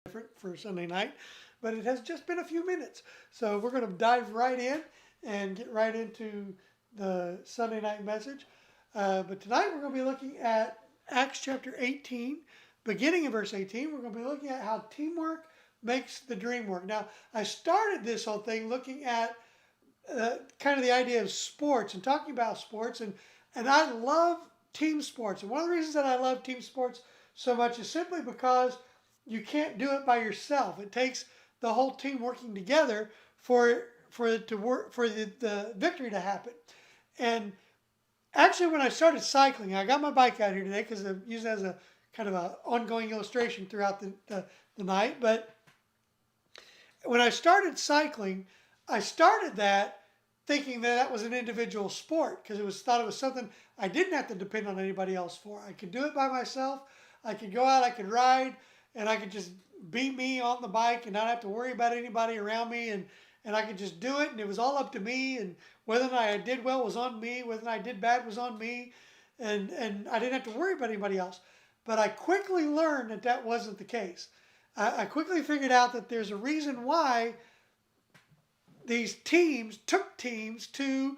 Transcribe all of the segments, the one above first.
different for Sunday night, but it has just been a few minutes. So we're going to dive right in and get right into the Sunday night message. But tonight we're going to be looking at Acts chapter 18, beginning in verse 18. We're going to be looking at how teamwork makes the dream work. Now, I started this whole thing looking at kind of the idea of sports and talking about sports, and I love team sports. And one of the reasons that I love team sports so much is simply because you can't do it by yourself. It takes the whole team working together for it to work, for the victory to happen. And actually, when I started cycling, I got my bike out here today because I use it as a kind of an ongoing illustration throughout the night. But when I started cycling, I started that thinking that that was an individual sport because thought it was something I didn't have to depend on anybody else for. I could do it by myself. I could go out, I could ride, and I could just be me on the bike and not have to worry about anybody around me, and I could just do it, and it was all up to me, and whether or not I did well was on me, whether or not I did bad was on me, and I didn't have to worry about anybody else. But I quickly learned that that wasn't the case. I quickly figured out that there's a reason why these teams took teams to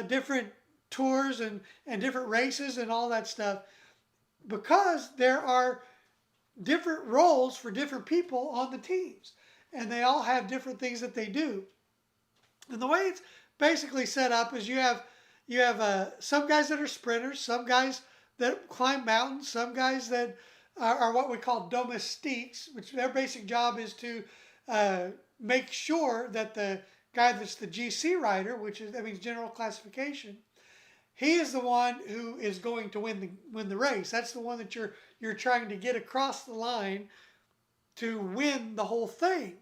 different tours and different races and all that stuff because there are different roles for different people on the teams, and they all have different things that they do. And the way it's basically set up is you have some guys that are sprinters, some guys that climb mountains, some guys that are what we call domestiques, which their basic job is to make sure that the guy that's the GC rider, that means general classification, he is the one who is going to win the race. That's the one that you're trying to get across the line to win the whole thing.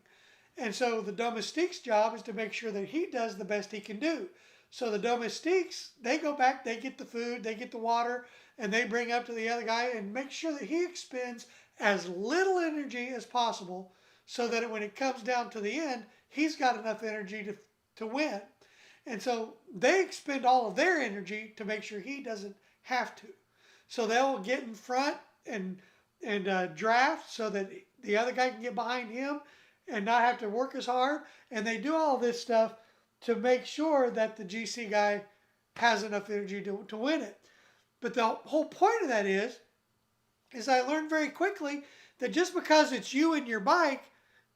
And so the domestique's job is to make sure that he does the best he can do. So the domestiques, they go back, they get the food, they get the water, and they bring up to the other guy and make sure that he expends as little energy as possible so that when it comes down to the end, he's got enough energy to win. And so they expend all of their energy to make sure he doesn't have to. So they'll get in front and draft so that the other guy can get behind him and not have to work as hard. And they do all this stuff to make sure that the GC guy has enough energy to win it. But the whole point of that is I learned very quickly that just because it's you and your bike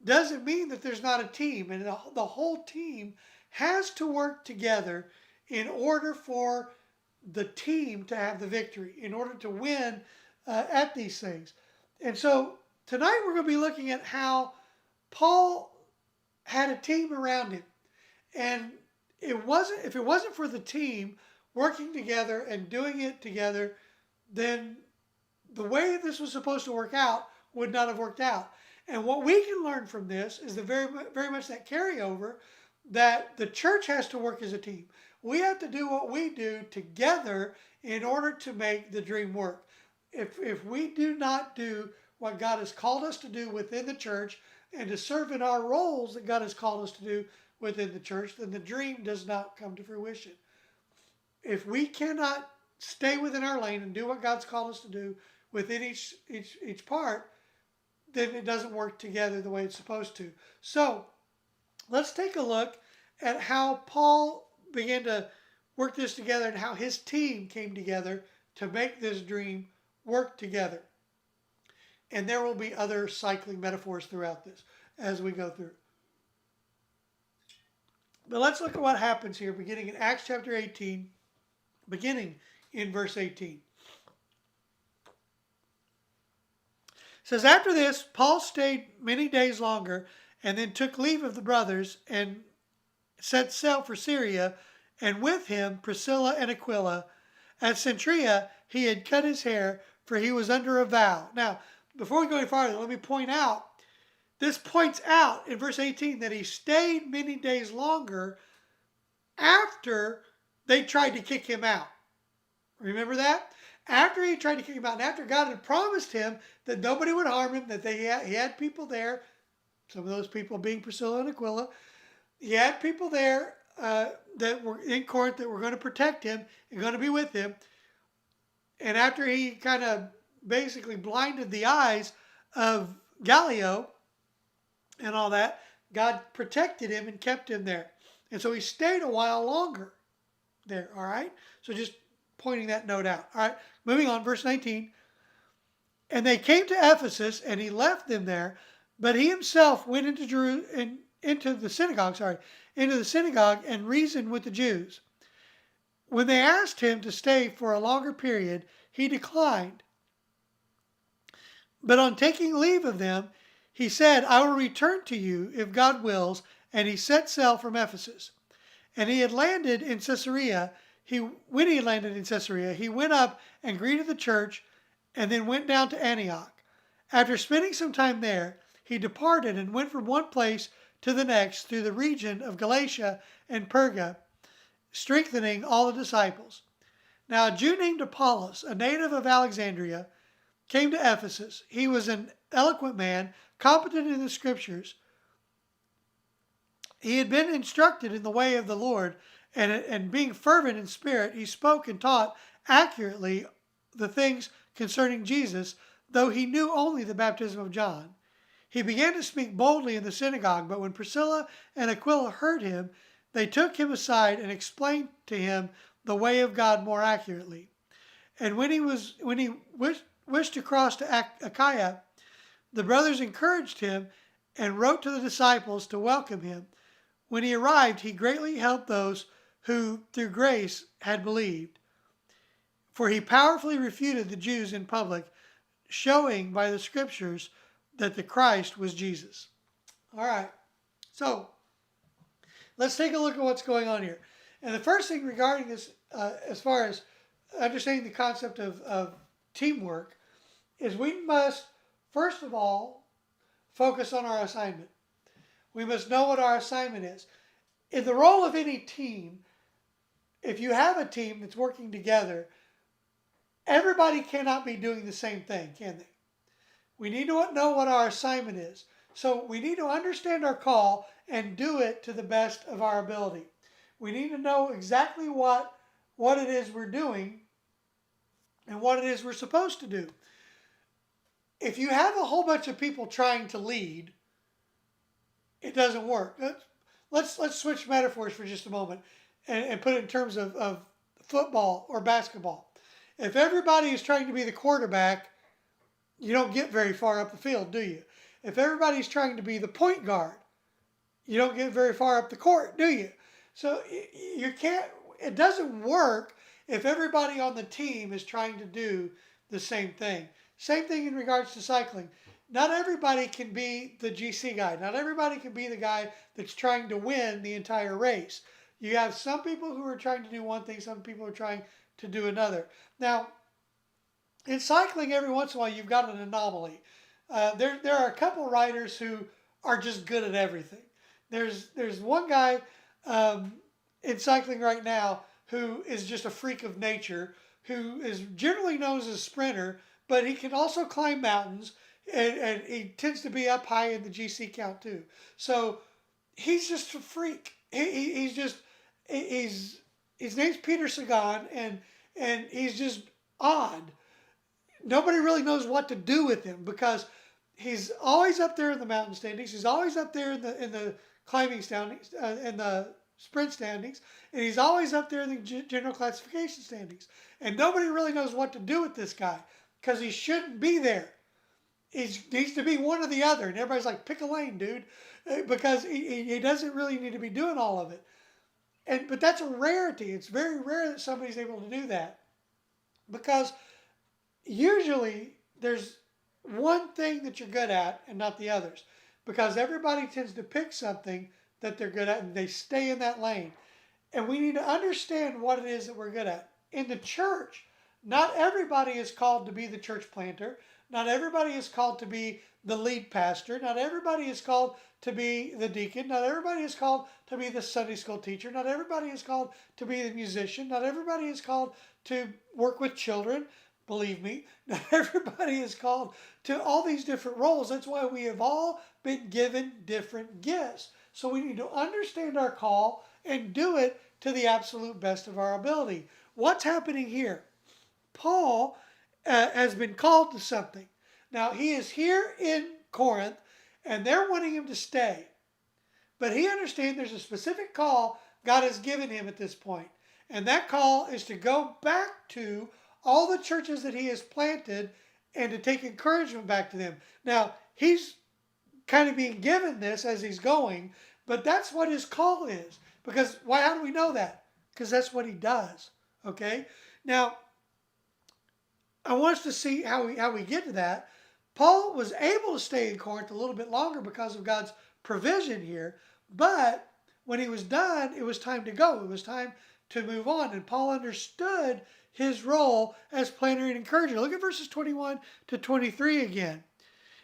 doesn't mean that there's not a team. And the whole team has to work together in order for the team to have the victory, in order to win at these things. And so tonight we're going to be looking at how Paul had a team around him. And if it wasn't for the team working together and doing it together, then the way this was supposed to work out would not have worked out. And what we can learn from this is very much that carryover that the church has to work as a team. We have to do what we do together in order to make the dream work. If we do not do what God has called us to do within the church and to serve in our roles that God has called us to do within the church, then the dream does not come to fruition. If we cannot stay within our lane and do what God's called us to do within each part, then it doesn't work together the way it's supposed to. So let's take a look at how Paul began to work this together and how his team came together to make this dream work together. And there will be other cycling metaphors throughout this as we go through. But let's look at what happens here beginning in Acts chapter 18, beginning in verse 18. It says, after this, Paul stayed many days longer and then took leave of the brothers and set sail for Syria, and with him Priscilla and Aquila. At Cenchrea he had cut his hair, for he was under a vow. Now, before we go any farther, let me point out, this points out in verse 18 that he stayed many days longer after they tried to kick him out. Remember that? After he tried to kick him out, and after God had promised him that nobody would harm him, that he had people there, some of those people being Priscilla and Aquila, he had people there that were in Corinth that were going to protect him and going to be with him. And after he kind of basically blinded the eyes of Gallio and all that, God protected him and kept him there. And so he stayed a while longer there, all right? So just pointing that note out. All right, moving on, verse 19. And they came to Ephesus, and he left them there, but he himself went into the synagogue and reasoned with the Jews. When they asked him to stay for a longer period, he declined. But on taking leave of them, he said, I will return to you if God wills, and he set sail from Ephesus. And he had landed in Caesarea. When he landed in Caesarea, he went up and greeted the church, and then went down to Antioch. After spending some time there, he departed and went from one place to the next through the region of Galatia and Perga, strengthening all the disciples. Now a Jew named Apollos, a native of Alexandria, came to Ephesus. He was an eloquent man, competent in the scriptures. He had been instructed in the way of the Lord, and being fervent in spirit, he spoke and taught accurately the things concerning Jesus, though he knew only the baptism of John. He began to speak boldly in the synagogue, but when Priscilla and Aquila heard him, they took him aside and explained to him the way of God more accurately. And when he wished to cross to Achaia, the brothers encouraged him and wrote to the disciples to welcome him. When he arrived, he greatly helped those who, through grace, had believed. For he powerfully refuted the Jews in public, showing by the scriptures that the Christ was Jesus. All right, so let's take a look at what's going on here. And the first thing regarding this, as far as understanding the concept of teamwork, is we must, first of all, focus on our assignment. We must know what our assignment is. In the role of any team, if you have a team that's working together, everybody cannot be doing the same thing, can they? We need to know what our assignment is. So we need to understand our call and do it to the best of our ability. We need to know exactly what it is we're doing and what it is we're supposed to do. If you have a whole bunch of people trying to lead, it doesn't work. Let's switch metaphors for just a moment and put it in terms of football or basketball. If everybody is trying to be the quarterback, you don't get very far up the field, do you? If everybody's trying to be the point guard, you don't get very far up the court, do you? So you can't, it doesn't work if everybody on the team is trying to do the same thing. Same thing in regards to cycling. Not everybody can be the GC guy. Not everybody can be the guy that's trying to win the entire race. You have some people who are trying to do one thing, some people are trying to do another. Now, in cycling, every once in a while, you've got an anomaly. There are a couple riders who are just good at everything. There's one guy in cycling right now who is just a freak of nature, who is generally known as a sprinter, but he can also climb mountains, and he tends to be up high in the GC count too. So he's just a freak. His name's Peter Sagan, and he's just odd. Nobody really knows what to do with him because he's always up there in the mountain standings. He's always up there in the climbing standings, in the sprint standings, and he's always up there in the general classification standings. And nobody really knows what to do with this guy because he shouldn't be there. He needs to be one or the other. And everybody's like, pick a lane, dude, because he doesn't really need to be doing all of it. But that's a rarity. It's very rare that somebody's able to do that because usually there's one thing that you're good at and not the others, because everybody tends to pick something that they're good at and they stay in that lane. And we need to understand what it is that we're good at. In the church, not everybody is called to be the church planter. Not everybody is called to be the lead pastor. Not everybody is called to be the deacon. Not everybody is called to be the Sunday school teacher. Not everybody is called to be the musician. Not everybody is called to work with children. Believe me, not everybody is called to all these different roles. That's why we have all been given different gifts. So we need to understand our call and do it to the absolute best of our ability. What's happening here? Paul has been called to something. Now, he is here in Corinth, and they're wanting him to stay. But he understands there's a specific call God has given him at this point. And that call is to go back to all the churches that he has planted and to take encouragement back to them. Now, he's kind of being given this as he's going, but that's what his call is. Because why? How do we know that? Because that's what he does. Okay? Now, I want us to see how we get to that. Paul was able to stay in Corinth a little bit longer because of God's provision here, but when he was done, it was time to go. It was time to move on, and Paul understood his role as planner and encourager. Look at verses 21 to 23 again.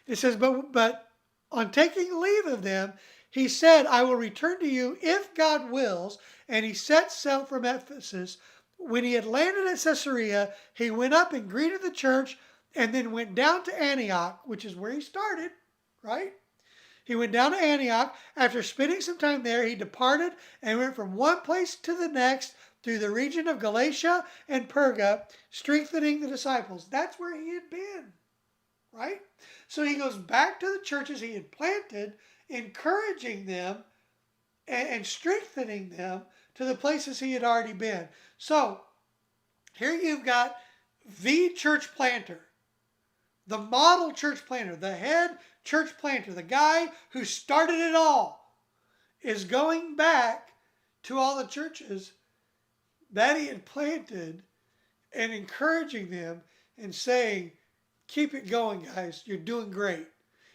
It says, but on taking leave of them, he said, I will return to you if God wills. And he set sail from Ephesus. When he had landed at Caesarea, he went up and greeted the church and then went down to Antioch, which is where he started, right? He went down to Antioch. After spending some time there, he departed and went from one place to the next through the region of Galatia and Perga, strengthening the disciples. That's where he had been, right? So he goes back to the churches he had planted, encouraging them and strengthening them to the places he had already been. So here you've got the church planter, the model church planter, the head church planter, the guy who started it all, is going back to all the churches that he had planted and encouraging them and saying, keep it going, guys. You're doing great.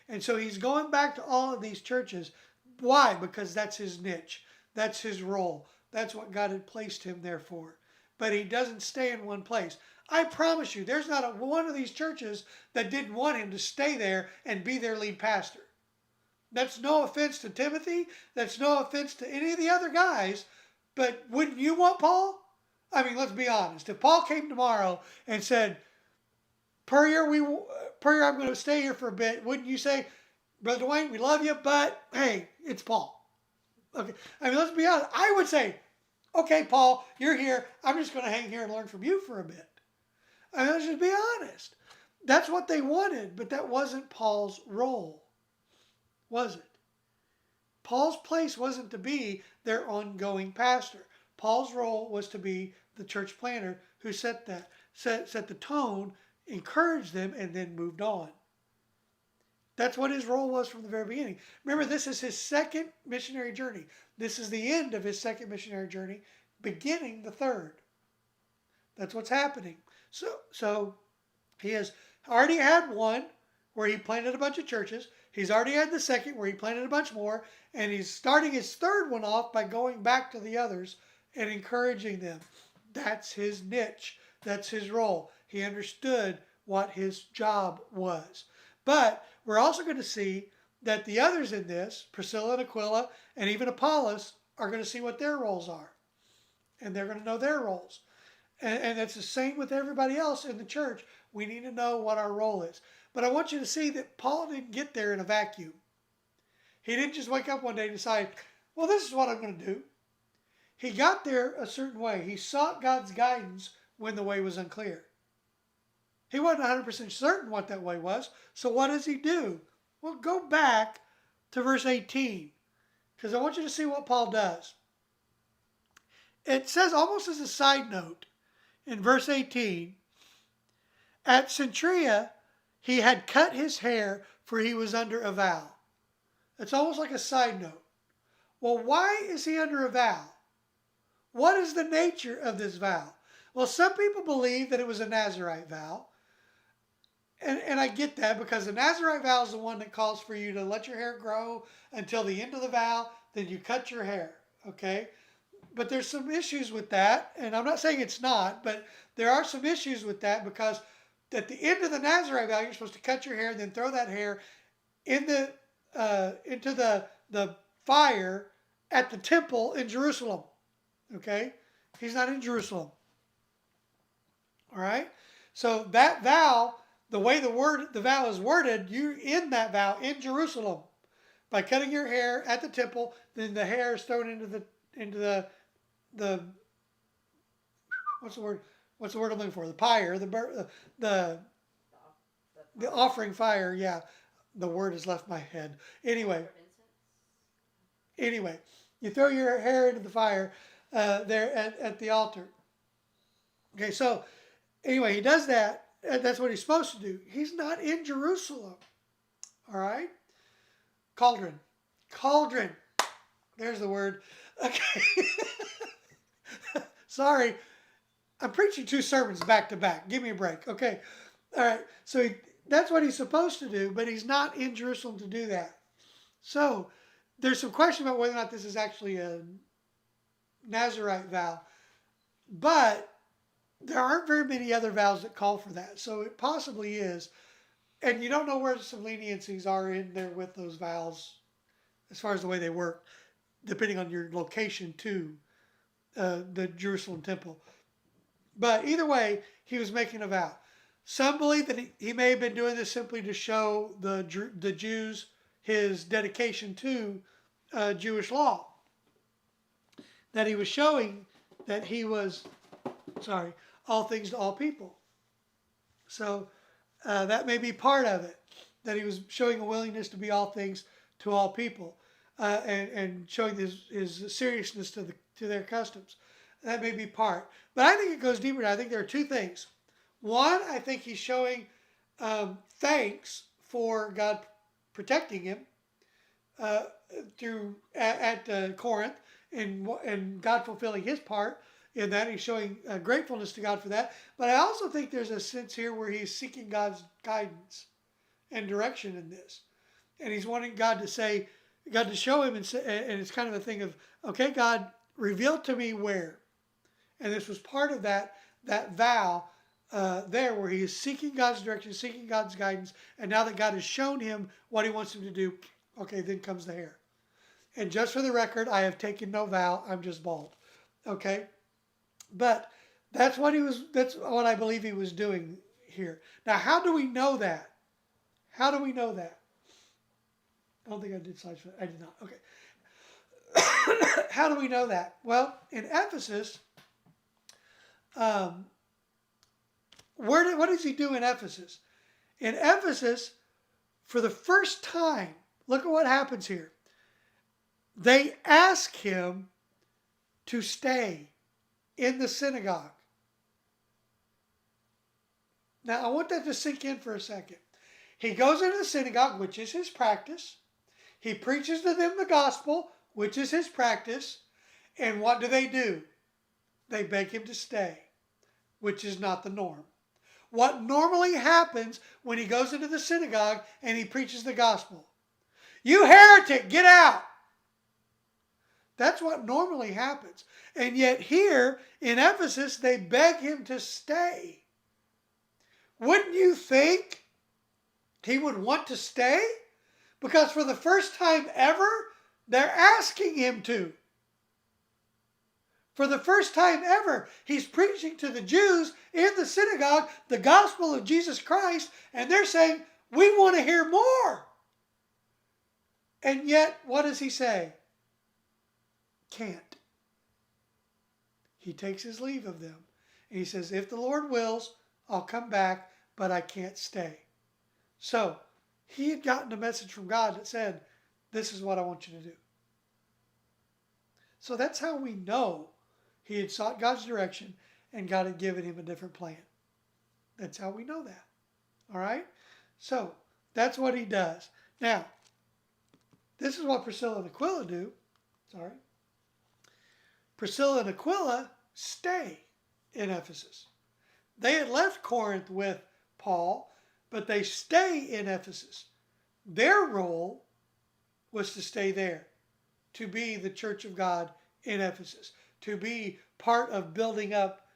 And so he's going back to all of these churches. Why? Because that's his niche. That's his role. That's what God had placed him there for. But he doesn't stay in one place. I promise you, there's not one of these churches that didn't want him to stay there and be their lead pastor. That's no offense to Timothy. That's no offense to any of the other guys. But wouldn't you want Paul? I mean, let's be honest. If Paul came tomorrow and said, per year, I'm going to stay here for a bit, wouldn't you say, Brother Dwayne, we love you, but hey, it's Paul. Okay. I mean, let's be honest. I would say, okay, Paul, you're here. I'm just going to hang here and learn from you for a bit. I mean, let's just be honest. That's what they wanted, but that wasn't Paul's role, was it? Paul's place wasn't to be their ongoing pastor. Paul's role was to be the church planter who set the tone, encouraged them, and then moved on. That's what his role was from the very beginning. Remember, this is his second missionary journey. This is the end of his second missionary journey, beginning the third. That's what's happening. So he has already had one where he planted a bunch of churches. He's already had the second where he planted a bunch more. And he's starting his third one off by going back to the others and encouraging them. That's his niche. That's his role. He understood what his job was. But we're also going to see that the others in this, Priscilla and Aquila, and even Apollos, are going to see what their roles are. And they're going to know their roles. And it's the same with everybody else in the church. We need to know what our role is. But I want you to see that Paul didn't get there in a vacuum. He didn't just wake up one day and decide, well, this is what I'm going to do. He got there a certain way. He sought God's guidance when the way was unclear. He wasn't 100% certain what that way was. So what does he do? Well, go back to verse 18. Because I want you to see what Paul does. It says, almost as a side note, in verse 18, at Cenchrea, he had cut his hair, for he was under a vow. It's almost like a side note. Well, why is he under a vow? What is the nature of this vow? Well, some people believe that it was a Nazirite vow. And I get that, because the Nazirite vow is the one that calls for you to let your hair grow until the end of the vow, then you cut your hair, okay? But there's some issues with that, and I'm not saying it's not, but there are some issues with that, because at the end of the Nazirite vow, you're supposed to cut your hair and then throw that hair in into the fire at the temple in Jerusalem, okay? He's not in Jerusalem, all right? So that vow, the way the vow is worded, you're in that vow in Jerusalem by cutting your hair at the temple. Then the hair is thrown into the what's the word? What's the word I'm looking for? The pyre, the offering fire, yeah, The word has left my head. Anyway, you throw your hair into the fire there at the altar. Okay, so anyway, he does that. That's what he's supposed to do. He's not in Jerusalem. All right? Cauldron. Cauldron. There's the word. Okay. Sorry. I'm preaching 2 sermons back to back. Give me a break. Okay. All right. So that's what he's supposed to do, but he's not in Jerusalem to do that. So there's some question about whether or not this is actually a Nazirite vow. But there aren't very many other vows that call for that. So it possibly is. And you don't know where some leniencies are in there with those vows as far as the way they work, depending on your location to the Jerusalem temple. But either way, he was making a vow. Some believe that he may have been doing this simply to show the Jews his dedication to Jewish law. That he was showing that he was, all things to all people. So that may be part of it. That he was showing a willingness to be all things to all people. And showing his seriousness to their customs. That may be part. But I think it goes deeper. I think there are 2 things. One, I think he's showing thanks for God protecting him through at Corinth and God fulfilling his part in that. He's showing gratefulness to God for that. But I also think there's a sense here where he's seeking God's guidance and direction in this. And he's wanting God to show him, and it's kind of a thing of, okay, God, reveal to me where. And this was part of that vow there where he is seeking God's direction, seeking God's guidance. And now that God has shown him what he wants him to do, okay, then comes the hair. And just for the record, I have taken no vow. I'm just bald. Okay? But that's what I believe he was doing here. Now, how do we know that? How do we know that? I don't think I did slides for that. I did not. Okay. How do we know that? Well, in Ephesus, what does he do in Ephesus? In Ephesus, for the first time, look at what happens here. They ask him to stay in the synagogue. Now, I want that to sink in for a second. He goes into the synagogue, which is his practice. He preaches to them the gospel, which is his practice. And what do? They beg him to stay, which is not the norm. What normally happens when he goes into the synagogue and he preaches the gospel? You heretic, get out! That's what normally happens. And yet here in Ephesus, they beg him to stay. Wouldn't you think he would want to stay? Because for the first time ever, they're asking him to. For the first time ever, he's preaching to the Jews in the synagogue the gospel of Jesus Christ, and they're saying, we want to hear more. And yet, what does he say? Can't. He takes his leave of them. And he says, if the Lord wills, I'll come back, but I can't stay. So, he had gotten a message from God that said, this is what I want you to do. So that's how we know he had sought God's direction and God had given him a different plan. That's how we know that. All right? So, that's what he does. Now, this is what Priscilla and Aquila do. Priscilla and Aquila stay in Ephesus. They had left Corinth with Paul, but they stay in Ephesus. Their role was to stay there, to be the church of God in Ephesus, to be part of building up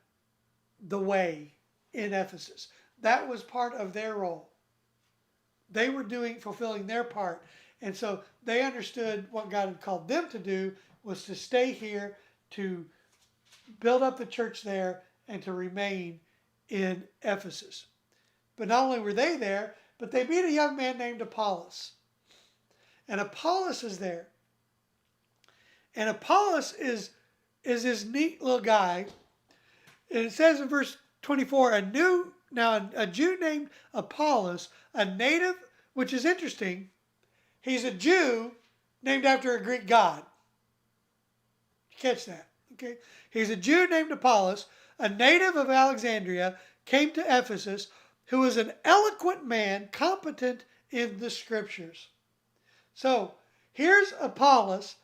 the way in Ephesus. That was part of their role. They were fulfilling their part. And so they understood what God had called them to do was to stay here, to build up the church there, and to remain in Ephesus. But not only were they there, but they meet a young man named Apollos. And Apollos is there. And Apollos is this neat little guy. And it says in verse 24, a Jew named Apollos, a native which is interesting. He's a Jew named after a Greek god. Catch that. Okay. He's a Jew named Apollos, a native of Alexandria, came to Ephesus, who was an eloquent man, competent in the scriptures. So here's Apollos,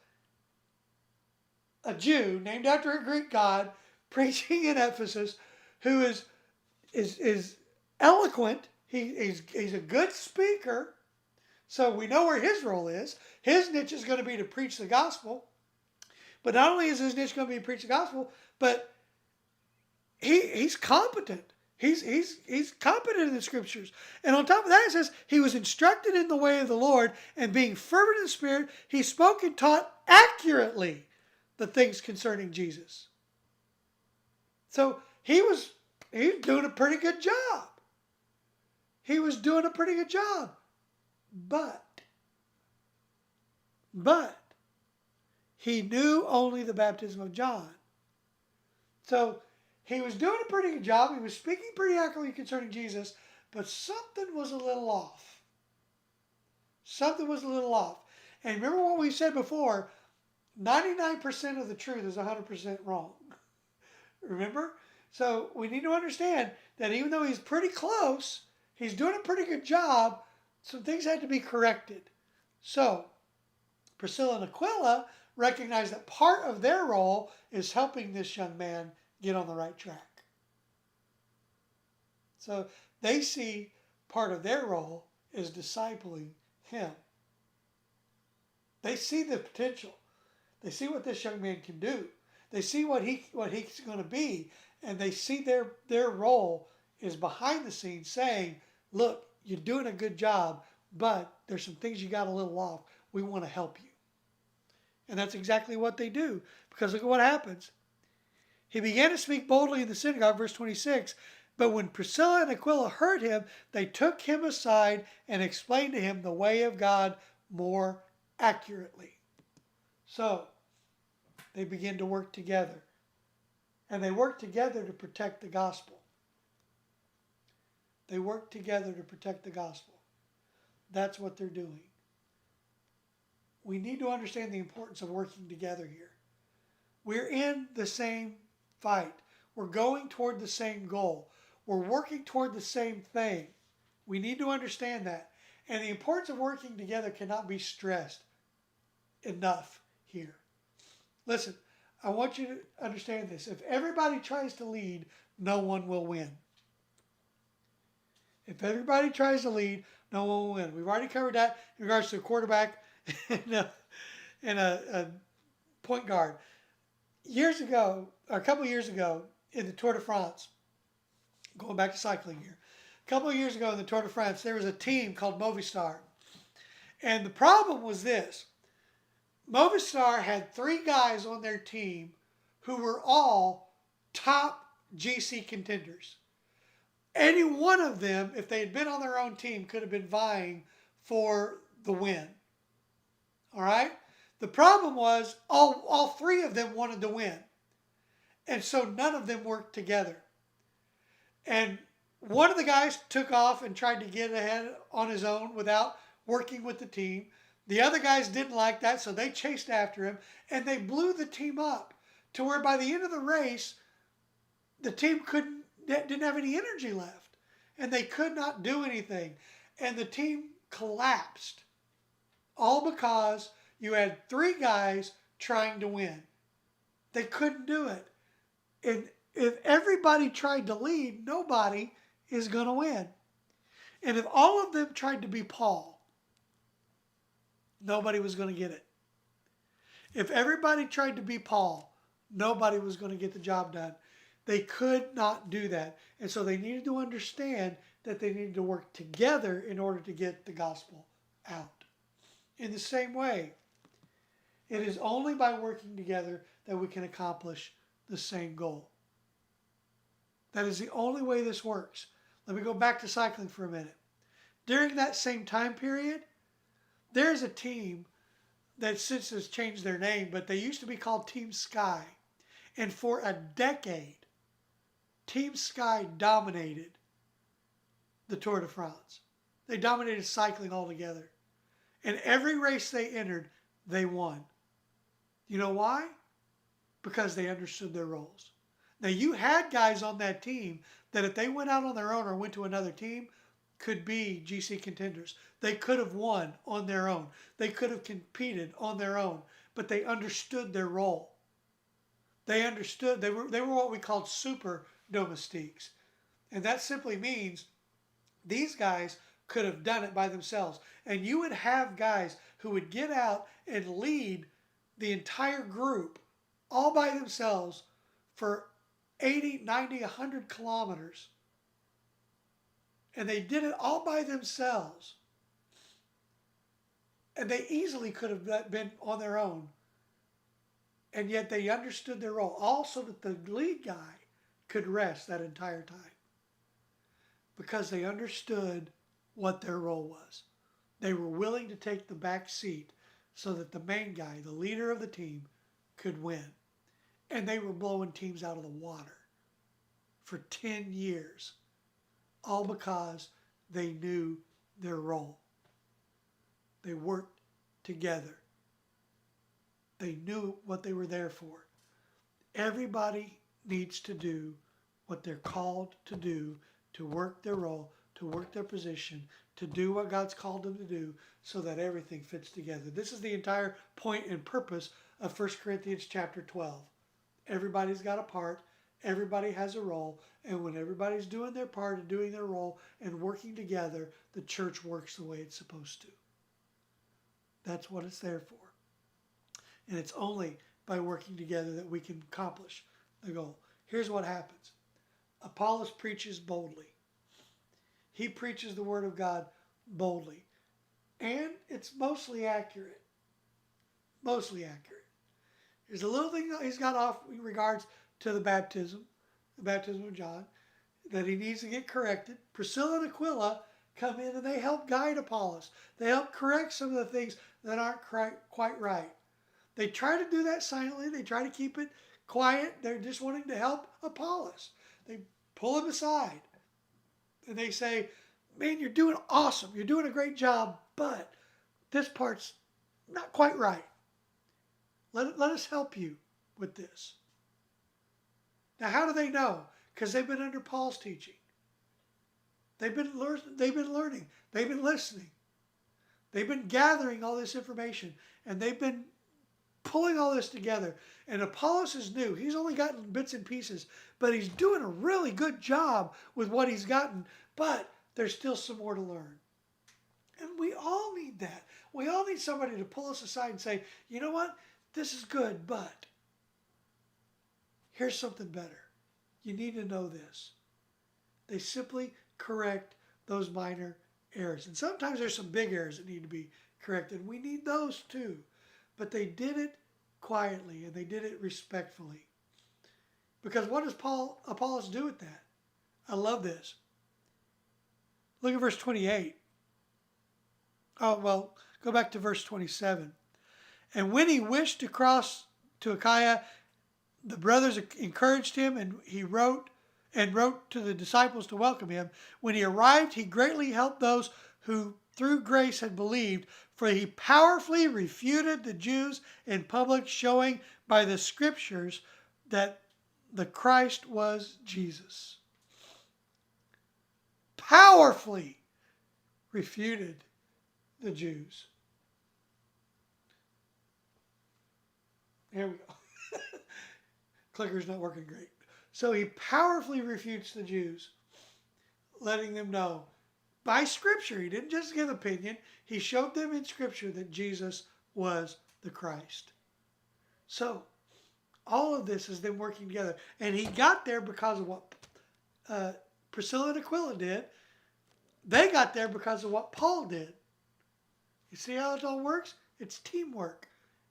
a Jew named after a Greek god, preaching in Ephesus, who is eloquent. He's a good speaker. So we know where his role is. His niche is going to be to preach the gospel. But not only is his niche going to be to preach the gospel, but he's competent. He's competent in the scriptures. And on top of that, it says he was instructed in the way of the Lord, and being fervent in the Spirit, he spoke and taught accurately the things concerning Jesus. So he was doing a pretty good job. He was doing a pretty good job. But he knew only the baptism of John. So he was doing a pretty good job. He was speaking pretty accurately concerning Jesus, but something was a little off. Something was a little off. And remember what we said before, 99% of the truth is 100% wrong. Remember? So we need to understand that even though he's pretty close, he's doing a pretty good job, some things had to be corrected. So Priscilla and Aquila recognized that part of their role is helping this young man get on the right track. So they see part of their role is discipling him. They see the potential. They see what this young man can do. They see what he's going to be, and they see their role is behind the scenes saying, look, you're doing a good job, but there's some things you got a little off. We want to help you. And that's exactly what they do, because look at what happens. He began to speak boldly in the synagogue, verse 26, but when Priscilla and Aquila heard him, they took him aside and explained to him the way of God more accurately. So they begin to work together. And they work together to protect the gospel. They work together to protect the gospel. That's what they're doing. We need to understand the importance of working together here. We're in the same fight. We're going toward the same goal. We're working toward the same thing. We need to understand that. And the importance of working together cannot be stressed enough here. Listen, I want you to understand this. If everybody tries to lead, no one will win. If everybody tries to lead, no one will win. We've already covered that in regards to a quarterback and a point guard. Years ago, or a couple of years ago, in the Tour de France, going back to cycling here, a couple of years ago in the Tour de France, there was a team called Movistar. And the problem was this. Movistar had 3 guys on their team who were all top GC contenders. Any one of them, if they had been on their own team, could have been vying for the win. All right? The problem was all 3 of them wanted to win. And so none of them worked together. And one of the guys took off and tried to get ahead on his own without working with the team. The other guys didn't like that, so they chased after him, and they blew the team up to where by the end of the race, the team didn't have any energy left, and they could not do anything, and the team collapsed, all because you had 3 guys trying to win. They couldn't do it. And if everybody tried to lead, nobody is going to win. And if all of them tried to be Paul, nobody was going to get it. If everybody tried to be Paul, nobody was going to get the job done. They could not do that. And so they needed to understand that they needed to work together in order to get the gospel out. In the same way, it is only by working together that we can accomplish the same goal. That is the only way this works. Let me go back to cycling for a minute. During that same time period, there's a team that since has changed their name, but they used to be called Team Sky. And for a decade, Team Sky dominated the Tour de France. They dominated cycling altogether. And every race they entered, they won. You know why? Because they understood their roles. Now, you had guys on that team that if they went out on their own or went to another team, could be GC contenders. They could have won on their own. They could have competed on their own, but they understood their role. They understood. They were what we called super domestiques. And that simply means these guys could have done it by themselves. And you would have guys who would get out and lead the entire group all by themselves for 80, 90, 100 kilometers. And they did it all by themselves. And they easily could have been on their own. And yet they understood their role. Also that the lead guy could rest that entire time. Because they understood what their role was. They were willing to take the back seat so that the main guy, the leader of the team, could win. And they were blowing teams out of the water for 10 years. All because they knew their role. They worked together. They knew what they were there for. Everybody needs to do what they're called to do, to work their role, to work their position, to do what God's called them to do so that everything fits together. This is the entire point and purpose of 1 Corinthians chapter 12. Everybody's got a part. Everybody has a role. And when everybody's doing their part and doing their role and working together, the church works the way it's supposed to. That's what it's there for. And it's only by working together that we can accomplish the goal. Here's what happens. Apollos preaches boldly. He preaches the word of God boldly. And it's mostly accurate. Mostly accurate. There's a little thing that he's got off in regards to the baptism of John, that he needs to get corrected. Priscilla and Aquila come in and they help guide Apollos. They help correct some of the things that aren't quite right. They try to do that silently. They try to keep it quiet. They're just wanting to help Apollos. They pull him aside and they say, man, you're doing awesome. You're doing a great job, but this part's not quite right. Let us help you with this. Now, how do they know? Because they've been under Paul's teaching. They've been learning. They've been listening. They've been gathering all this information. And they've been pulling all this together. And Apollos is new. He's only gotten bits and pieces. But he's doing a really good job with what he's gotten. But there's still some more to learn. And we all need that. We all need somebody to pull us aside and say, you know what? This is good, but here's something better. You need to know this. They simply correct those minor errors. And sometimes there's some big errors that need to be corrected. We need those too. But they did it quietly and they did it respectfully. Because what does Apollos do with that? I love this. Look at verse 28. Oh, well, go back to verse 27. And when he wished to cross to Achaia, the brothers encouraged him, and he wrote to the disciples to welcome him. When he arrived, he greatly helped those who through grace had believed, for he powerfully refuted the Jews in public, showing by the scriptures that the Christ was Jesus. Powerfully refuted the Jews. Here we go. Clicker's not working great. So he powerfully refutes the Jews, letting them know by Scripture. He didn't just give opinion. He showed them in Scripture that Jesus was the Christ. So all of this is them working together. And he got there because of what Priscilla and Aquila did. They got there because of what Paul did. You see how it all works? It's teamwork.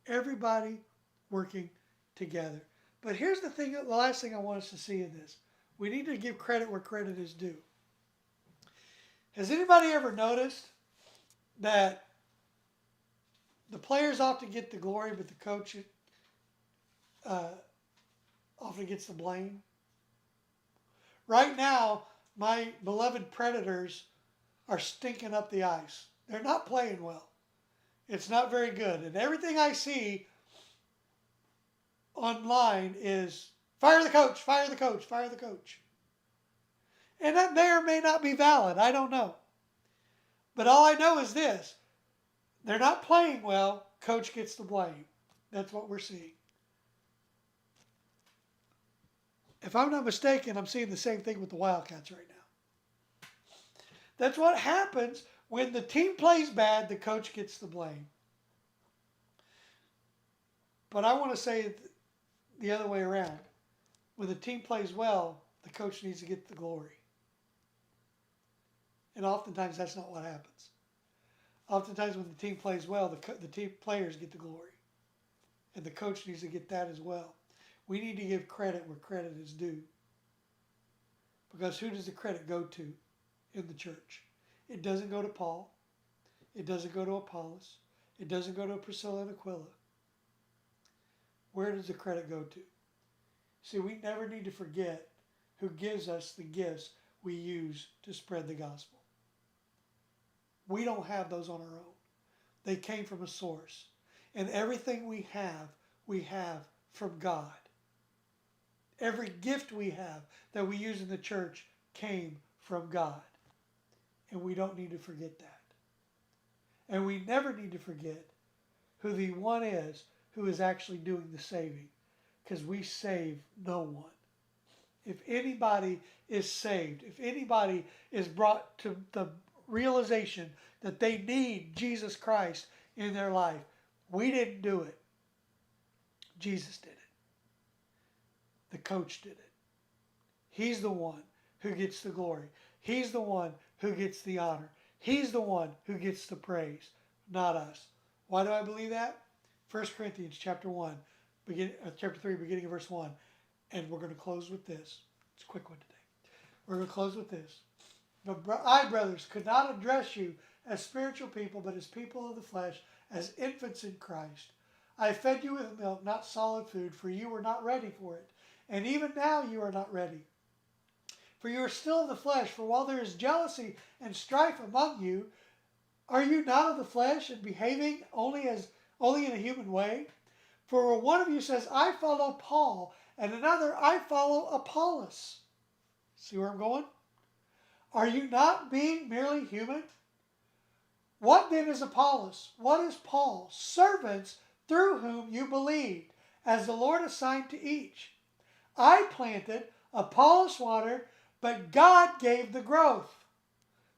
Everybody working together. But here's the thing, the last thing I want us to see in this. We need to give credit where credit is due. Has anybody ever noticed that the players often get the glory, but the coach often gets the blame? Right now, my beloved Predators are stinking up the ice. They're not playing well. It's not very good. And everything I see online is fire the coach, fire the coach, fire the coach. And that may or may not be valid. I don't know. But all I know is this. They're not playing well. Coach gets the blame. That's what we're seeing. If I'm not mistaken, I'm seeing the same thing with the Wildcats right now. That's what happens when the team plays bad, the coach gets the blame. But I want to say it the other way around. When the team plays well, the coach needs to get the glory. And oftentimes that's not what happens. Oftentimes when the team plays well, the team players get the glory. And the coach needs to get that as well. We need to give credit where credit is due. Because who does the credit go to in the church? It doesn't go to Paul. It doesn't go to Apollos. It doesn't go to Priscilla and Aquila. Where does the credit go to? See, we never need to forget who gives us the gifts we use to spread the gospel. We don't have those on our own. They came from a source. And everything we have from God. Every gift we have that we use in the church came from God. And we don't need to forget that. And we never need to forget who the one is who is actually doing the saving. Because we save no one. If anybody is saved, if anybody is brought to the realization that they need Jesus Christ in their life, we didn't do it. Jesus did it. The coach did it. He's the one who gets the glory. He's the one who gets the honor. He's the one who gets the praise, not us. Why do I believe that? 1 Corinthians chapter 3, beginning of verse 1. And we're going to close with this. It's a quick one today. We're going to close with this. But I, brothers, could not address you as spiritual people, but as people of the flesh, as infants in Christ. I fed you with milk, not solid food, for you were not ready for it. And even now you are not ready. For you are still of the flesh. For while there is jealousy and strife among you, are you not of the flesh and behaving only in a human way? For one of you says, I follow Paul, and another, I follow Apollos. See where I'm going? Are you not being merely human? What then is Apollos? What is Paul? Servants through whom you believed, as the Lord assigned to each. I planted, Apollos watered, but God gave the growth.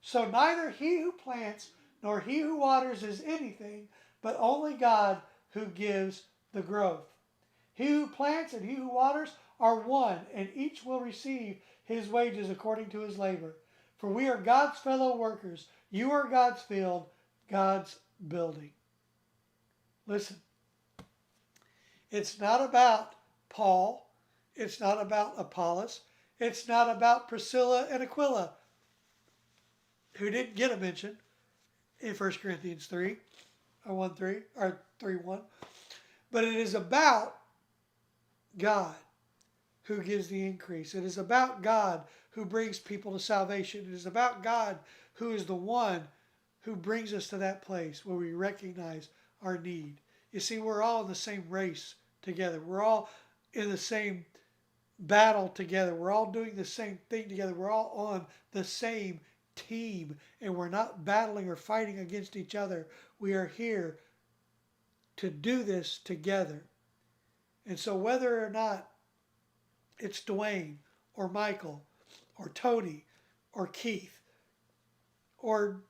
So neither he who plants nor he who waters is anything, but only God who gives the growth. He who plants and he who waters are one, and each will receive his wages according to his labor. For we are God's fellow workers. You are God's field, God's building. Listen, it's not about Paul. It's not about Apollos. It's not about Priscilla and Aquila, who didn't get a mention in 1 Corinthians 3, or 1:3, or 3:1. But it is about God who gives the increase. It is about God who brings people to salvation. It is about God who is the one who brings us to that place where we recognize our need. You see, we're all in the same race together. We're all in the same battle together. We're all doing the same thing together. We're all on the same team, and we're not battling or fighting against each other. We are here to do this together. And so whether or not it's Dwayne or Michael or Tony or Keith or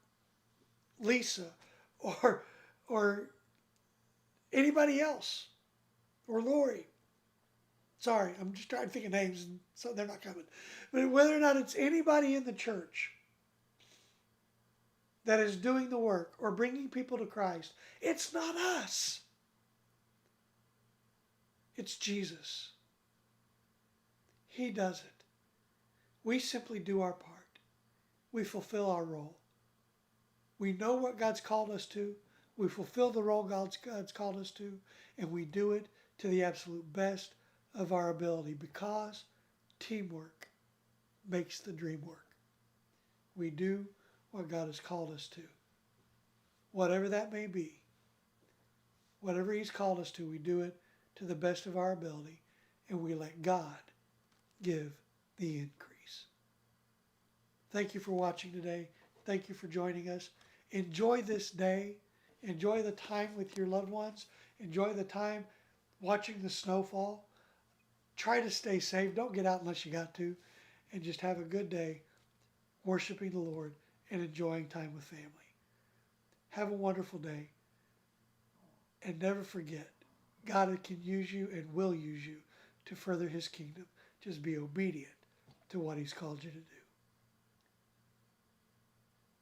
Lisa or anybody else or Lori. Sorry, I'm just trying to think of names, and so they're not coming. But whether or not it's anybody in the church that is doing the work or bringing people to Christ, it's not us. It's Jesus. He does it. We simply do our part. We fulfill our role. We know what God's called us to. We fulfill the role God's called us to, and we do it to the absolute best of our ability, because teamwork makes the dream work. We do what God has called us to. Whatever that may be, whatever He's called us to, we do it to the best of our ability, and we let God give the increase. Thank you for watching today. Thank you for joining us. Enjoy this day. Enjoy the time with your loved ones. Enjoy the time watching the snowfall. Try to stay safe. Don't get out unless you got to. And just have a good day worshiping the Lord and enjoying time with family. Have a wonderful day. And never forget, God can use you and will use you to further His kingdom. Just be obedient to what He's called you to do.